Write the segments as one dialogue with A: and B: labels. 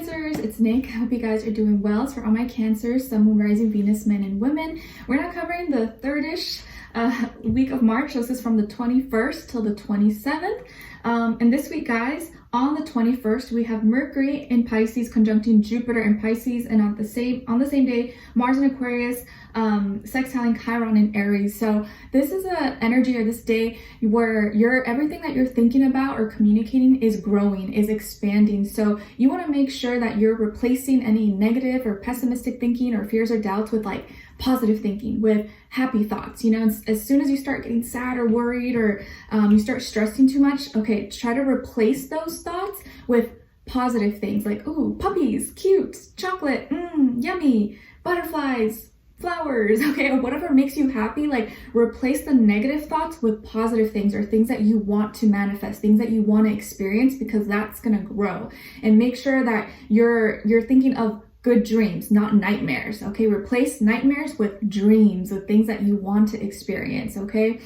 A: Cancers, it's Nick. I hope you guys are doing well. So for all my Cancers, Sun, Moon, Rising, Venus, men and women, we're now covering the third-ish week of March. So this is from the 21st till the 27th. And this week, guys, on the 21st, we have Mercury in Pisces conjuncting Jupiter in Pisces, and on the same day, Mars in Aquarius, sextiling Chiron in Aries. So this is an energy or this day where everything that you're thinking about or communicating is growing, is expanding. So you want to make sure that you're replacing any negative or pessimistic thinking or fears or doubts with like positive thinking, with happy thoughts. You know, as soon as you start getting sad or worried or you start stressing too much, okay, try to replace those thoughts with positive things like, ooh, puppies, cute, chocolate, yummy, butterflies, flowers, okay, or whatever makes you happy. Like, replace the negative thoughts with positive things or things that you want to manifest, things that you want to experience, because that's going to grow. And make sure that you're thinking of good dreams, not nightmares, okay? Replace nightmares with dreams, with things that you want to experience, okay?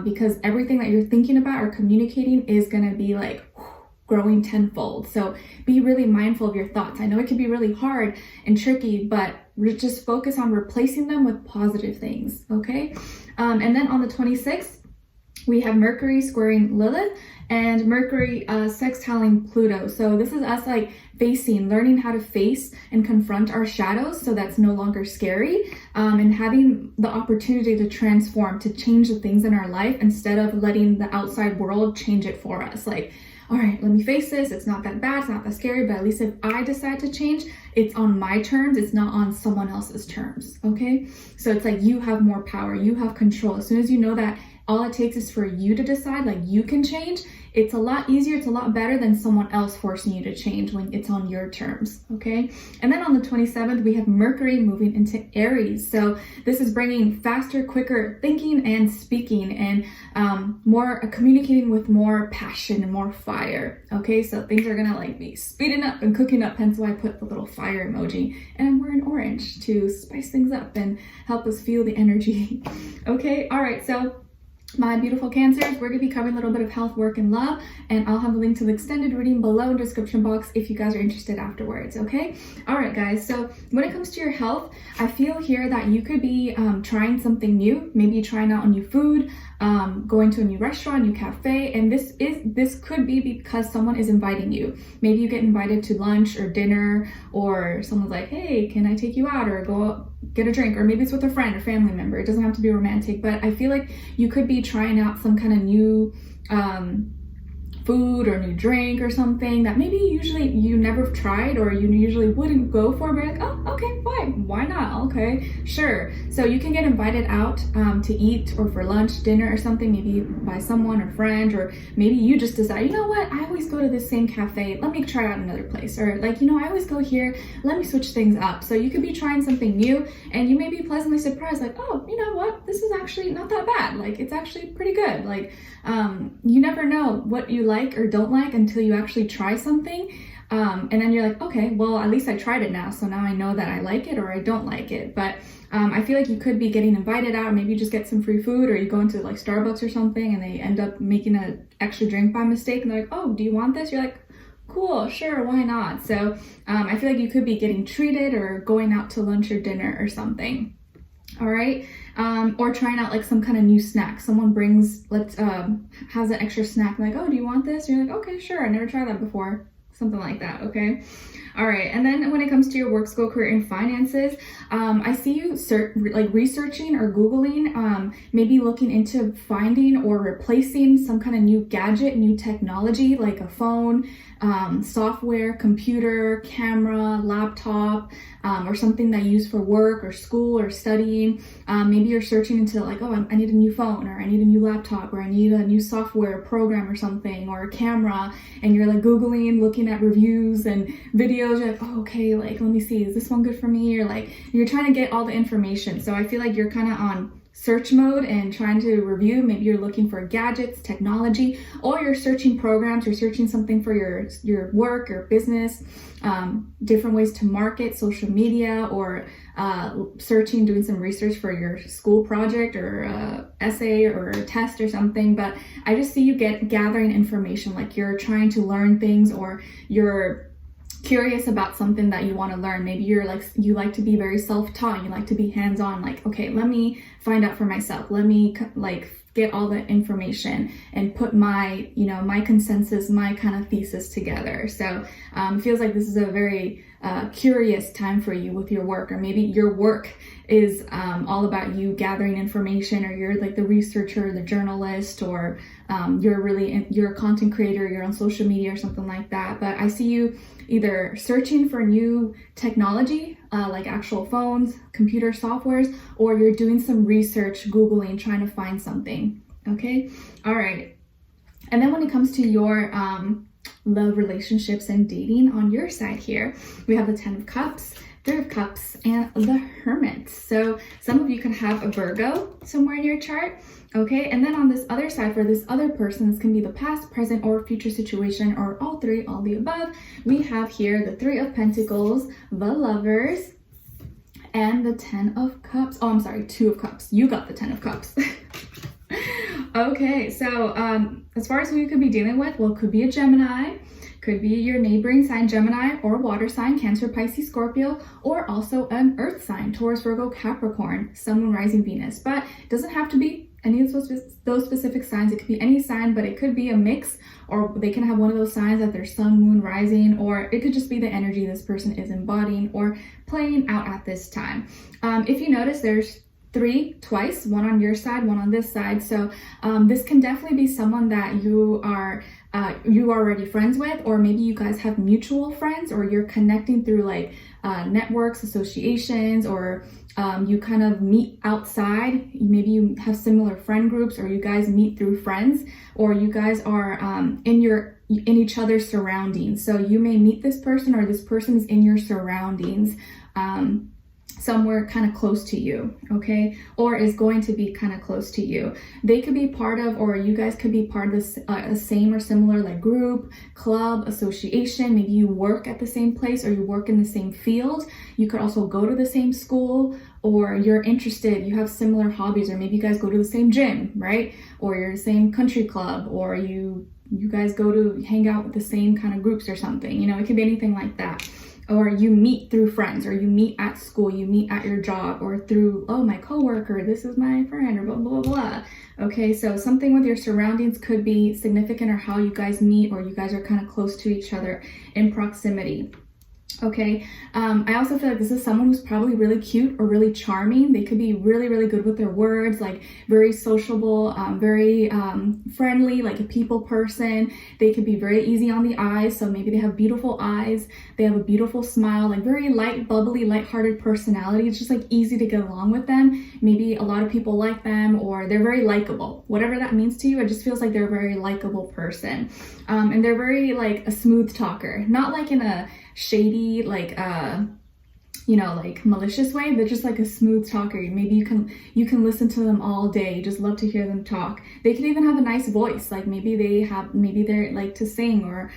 A: Because everything that you're thinking about or communicating is going to be like growing tenfold. So be really mindful of your thoughts. I know it can be really hard and tricky, but just focus on replacing them with positive things, okay? And then on the 26th, we have Mercury squaring Lilith and Mercury sextiling Pluto. So this is us like learning how to face and confront our shadows, so that's no longer scary, and having the opportunity to transform, to change the things in our life instead of letting the outside world change it for us. Like, all right, let me face this. It's not that bad. It's not that scary, but at least if I decide to change, it's on my terms. It's not on someone else's terms, okay? So it's like you have more power. You have control. As soon as you know that all it takes is for you to decide, like you can change, it's a lot easier, it's a lot better than someone else forcing you to change when it's on your terms, okay? And then on the 27th, we have Mercury moving into Aries. So this is bringing faster, quicker thinking and speaking, and more communicating with more passion and more fire, okay? So things are gonna like be speeding up and cooking up, hence why I put the little fire emoji. And I'm wearing orange to spice things up and help us feel the energy, okay? All right, so my beautiful Cancers, we're going to be covering a little bit of health, work, and love, and I'll have a link to the extended reading below in the description box if you guys are interested afterwards, okay? All right, guys, so when it comes to your health, I feel here that you could be trying something new, maybe trying out a new food, going to a new restaurant, new cafe, and this could be because someone is inviting you. Maybe you get invited to lunch or dinner, or someone's like, hey, can I take you out, or go out, get a drink, or maybe it's with a friend or family member. It doesn't have to be romantic, but I feel like you could be trying out some kind of new food or new drink or something that maybe usually you never tried or you usually wouldn't go for, but you're like, oh, okay, fine, why not? Okay, sure. So you can get invited out to eat or for lunch, dinner or something, maybe by someone or friend, or maybe you just decide, you know what, I always go to this same cafe, let me try out another place, or like, you know, I always go here, let me switch things up. So you could be trying something new and you may be pleasantly surprised, like, oh, you know what, this is actually not that bad, like it's actually pretty good. Like you never know what you like or don't like until you actually try something, and then you're like, okay, well, at least I tried it now, so now I know that I like it or I don't like it. But I feel like you could be getting invited out, maybe you just get some free food, or you go into like Starbucks or something and they end up making an extra drink by mistake and they're like, oh, do you want this? You're like, cool, sure, why not? So I feel like you could be getting treated or going out to lunch or dinner or something. All right, or trying out like some kind of new snack. Someone brings, has an extra snack, like, oh, do you want this? And you're like, okay, sure, I never tried that before. Something like that, okay? All right, and then when it comes to your work, school, career, and finances, I see you researching or Googling, maybe looking into finding or replacing some kind of new gadget, new technology, like a phone, software, computer, camera, laptop, or something that you use for work or school or studying. Maybe you're searching into like, oh, I need a new phone, or I need a new laptop, or I need a new software program or something, or a camera, and you're like Googling, looking at reviews and videos. You're like, oh, okay, like, let me see, is this one good for me? Or like, you're trying to get all the information. So I feel like you're kind of on search mode and trying to review. Maybe you're looking for gadgets, technology, or you're searching programs, you're searching something for your work or business, different ways to market, social media, or doing some research for your school project or essay or a test or something. But I just see you gathering information, like you're trying to learn things, or you're curious about something that you want to learn. Maybe you're like, you like to be very self-taught, you like to be hands-on, like, okay, let me find out for myself, let me like get all the information and put my, you know, my consensus, my kind of thesis together. So it feels like this is a very curious time for you with your work, or maybe your work is all about you gathering information, or you're like the researcher, the journalist, or you're a content creator, you're on social media or something like that. But I see you either searching for new technology, like actual phones, computer softwares, or you're doing some research, Googling, trying to find something. Okay, all right. And then when it comes to your love, relationships, and dating on your side here, we have the 10 of Cups, 3 of Cups, and the Hermit. So some of you can have a Virgo somewhere in your chart. Okay, and then on this other side, for this other person, this can be the past, present, or future situation, or all three, all the above. We have here the 3 of Pentacles, the Lovers, and the 10 of Cups. Oh, I'm sorry, 2 of Cups. You got the 10 of Cups. Okay, so as far as who you could be dealing with, well, it could be a Gemini, could be your neighboring sign Gemini, or water sign, Cancer, Pisces, Scorpio, or also an earth sign, Taurus, Virgo, Capricorn, Sun, Moon, Rising, Venus. But it doesn't have to be any of those specific signs. It could be any sign, but it could be a mix, or they can have one of those signs that they're Sun, Moon, Rising, or it could just be the energy this person is embodying or playing out at this time. If you notice, there's 3 twice, one on your side, one on this side. So this can definitely be someone that you are already friends with, or maybe you guys have mutual friends, or you're connecting through like networks, associations, or you kind of meet outside. Maybe you have similar friend groups, or you guys meet through friends, or you guys are in each other's surroundings. So you may meet this person, or this person is in your surroundings, somewhere kind of close to you, okay, or is going to be kind of close to you. They could be part of, or you guys could be part of this same or similar like group, club, association. Maybe you work at the same place, or you work in the same field. You could also go to the same school, or you're interested, you have similar hobbies, or maybe you guys go to the same gym, right? Or you're the same country club, or you guys go to hang out with the same kind of groups or something. You know, it could be anything like that. Or you meet through friends, or you meet at school, you meet at your job, or through, oh, my coworker, this is my friend, or blah, blah, blah. Okay, so something with your surroundings could be significant, or how you guys meet, or you guys are kind of close to each other in proximity. Okay, I also feel like this is someone who's probably really cute or really charming. They could be really, really good with their words, like very sociable, very friendly, like a people person. They could be very easy on the eyes, so maybe they have beautiful eyes, they have a beautiful smile, like very light, bubbly, lighthearted personality. It's just like easy to get along with them. Maybe a lot of people like them, or they're very likable. Whatever that means to you, it just feels like they're a very likable person. And they're very like a smooth talker, not like in a shady, like you know, like malicious way, but just like a smooth talker. Maybe you can listen to them all day. You just love to hear them talk. They can even have a nice voice, like maybe they're like to sing, or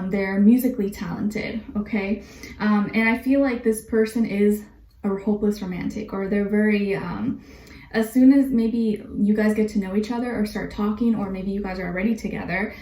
A: they're musically talented. Okay, and I feel like this person is a hopeless romantic, or they're very as soon as maybe you guys get to know each other or start talking, or maybe you guys are already together,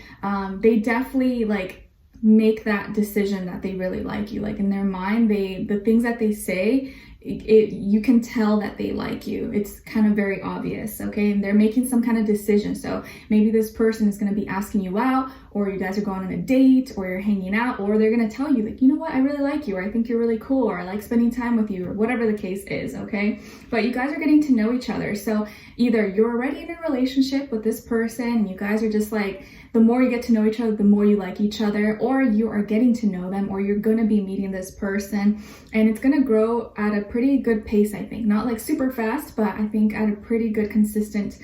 A: they definitely like make that decision that they really like you. Like in their mind, the things that they say, you can tell that they like you. It's kind of very obvious, okay? And they're making some kind of decision. So maybe this person is going to be asking you out, or you guys are going on a date, or you're hanging out, or they're going to tell you like, you know what, I really like you, or I think you're really cool, or I like spending time with you, or whatever the case is, okay? But you guys are getting to know each other. So either you're already in a relationship with this person, and you guys are just like, the more you get to know each other, the more you like each other, or you are getting to know them, or you're going to be meeting this person, and it's going to grow at a pretty good pace, I think. Not like super fast, but I think at a pretty good, consistent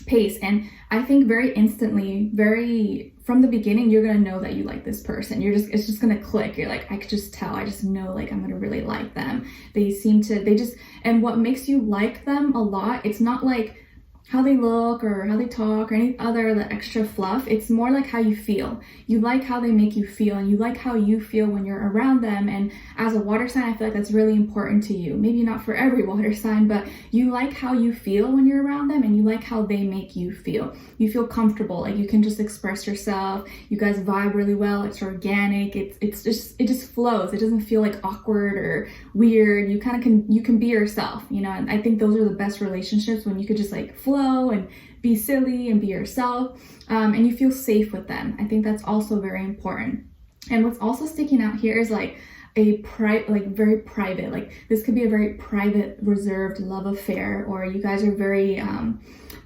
A: pace. And I think very instantly, from the beginning, you're going to know that you like this person. It's just going to click. You're like, I could just tell, I just know like I'm going to really like them. And what makes you like them a lot, it's not like how they look or how they talk or any other the extra fluff. It's more like how you feel. You like how they make you feel, and you like how you feel when you're around them. And as a water sign, I feel like that's really important to you. Maybe not for every water sign, but you like how you feel when you're around them, and you like how they make you feel. You feel comfortable, like you can just express yourself. You guys vibe really well. It's organic. It just flows. It doesn't feel like awkward or weird. You can be yourself, you know. And I think those are the best relationships, when you could just like flow and be silly and be yourself, and you feel safe with them. I think that's also very important. And what's also sticking out here is like a very private, like this could be a very private, reserved love affair, or you guys are very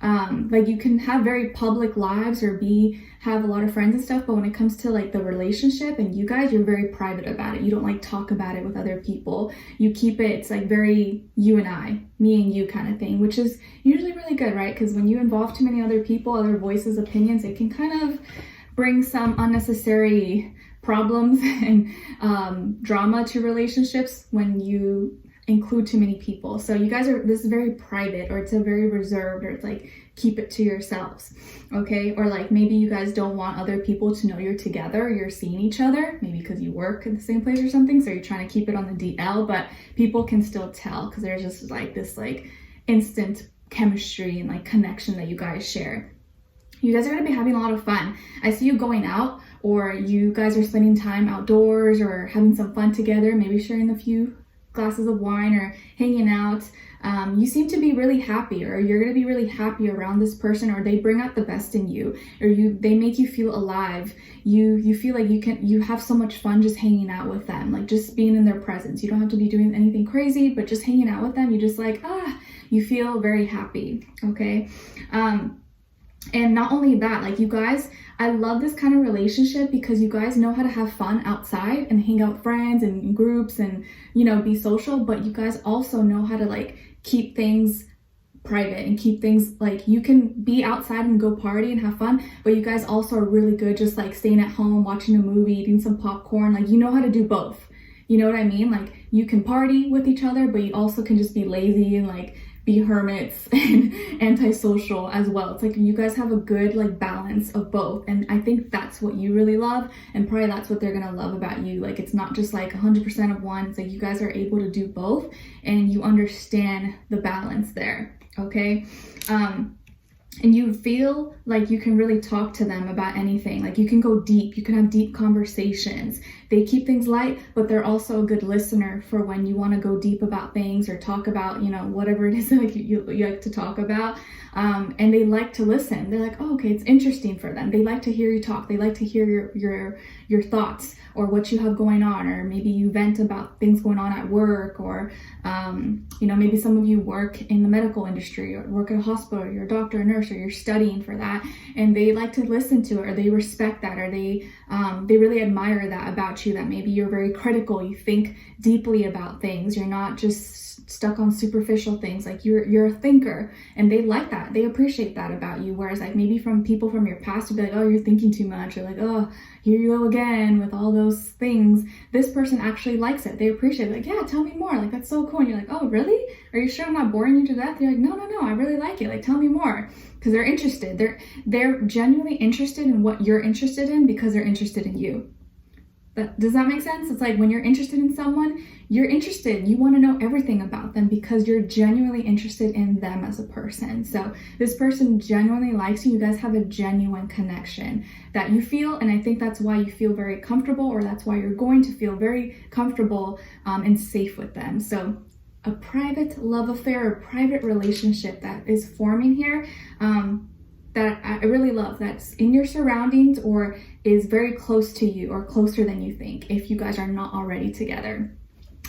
A: like you can have very public lives or have a lot of friends and stuff, but when it comes to like the relationship and you guys, you're very private about it. You don't like talk about it with other people. You keep it, it's like very you and I, me and you kind of thing, which is usually really good, right? Because when you involve too many other people, other voices, opinions, it can kind of bring some unnecessary problems and drama to relationships when you include too many people. So you guys this is very private, or it's a very reserved, or it's like keep it to yourselves, okay? Or like maybe you guys don't want other people to know you're together, you're seeing each other, maybe because you work in the same place or something, so you're trying to keep it on the DL, but people can still tell because there's just like this like instant chemistry and like connection that you guys share. You guys are going to be having a lot of fun. I see you going out, or you guys are spending time outdoors or having some fun together, maybe sharing a few glasses of wine or hanging out. You seem to be really happy, or you're going to be really happy around this person, or they bring out the best in you, or they make you feel alive. You feel like you have so much fun just hanging out with them, like just being in their presence. You don't have to be doing anything crazy, but just hanging out with them, you just like, you feel very happy, okay? And not only that, like you guys, I love this kind of relationship because you guys know how to have fun outside and hang out with friends and in groups and, you know, be social, but you guys also know how to like keep things private and keep things like you can be outside and go party and have fun, but you guys also are really good just like staying at home, watching a movie, eating some popcorn. Like you know how to do both. You know what I mean? Like you can party with each other, but you also can just be lazy and like be hermits and antisocial as well. It's like you guys have a good like balance of both, and I think that's what you really love, and probably that's what they're gonna love about you. Like it's not just like 100% of one. It's like you guys are able to do both, and you understand the balance there, okay? And you feel like you can really talk to them about anything. Like you can go deep, you can have deep conversations. They keep things light, but they're also a good listener for when you want to go deep about things or talk about, you know, whatever it is that you like to talk about. And they like to listen. They're like, oh, okay, it's interesting for them. They like to hear you talk. They like to hear your thoughts or what you have going on, or maybe you vent about things going on at work, or you know, maybe some of you work in the medical industry or work at a hospital, or you're a doctor, a nurse, or you're studying for that, and they like to listen to it, or they respect that, or they really admire that about you, that maybe you're very critical, you think deeply about things, you're not just stuck on superficial things, like you're a thinker, and they like that, they appreciate that about you. Whereas like maybe from people from your past would be like, oh, you're thinking too much, or like, oh, here you go again with all those things. This person actually likes it, they appreciate it, like, yeah, tell me more, like that's so cool. And you're like, oh really, are you sure I'm not boring you to death? They're like, no, I really like it, like tell me more, because they're interested, they're genuinely interested in what you're interested in because they're interested in you. Does that make sense? It's like when you're interested in someone, you're interested, you want to know everything about them because you're genuinely interested in them as a person. So this person genuinely likes you. You guys have a genuine connection that you feel, and I think that's why you feel very comfortable, or that's why you're going to feel very comfortable and safe with them. So a private love affair, a private relationship that is forming here, that I really love, that's in your surroundings or is very close to you, or closer than you think, if you guys are not already together.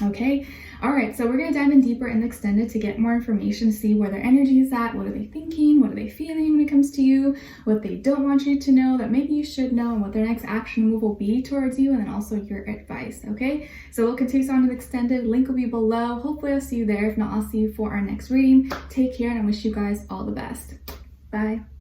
A: Okay, all right, so we're gonna dive in deeper in the extended to get more information, see where their energy is at, what are they thinking, what are they feeling when it comes to you, what they don't want you to know that maybe you should know, and what their next action move will be towards you, and then also your advice. Okay, so we'll continue on to the extended. Link will be below. Hopefully I'll see you there. If not, I'll see you for our next reading. Take care, and I wish you guys all the best. Bye.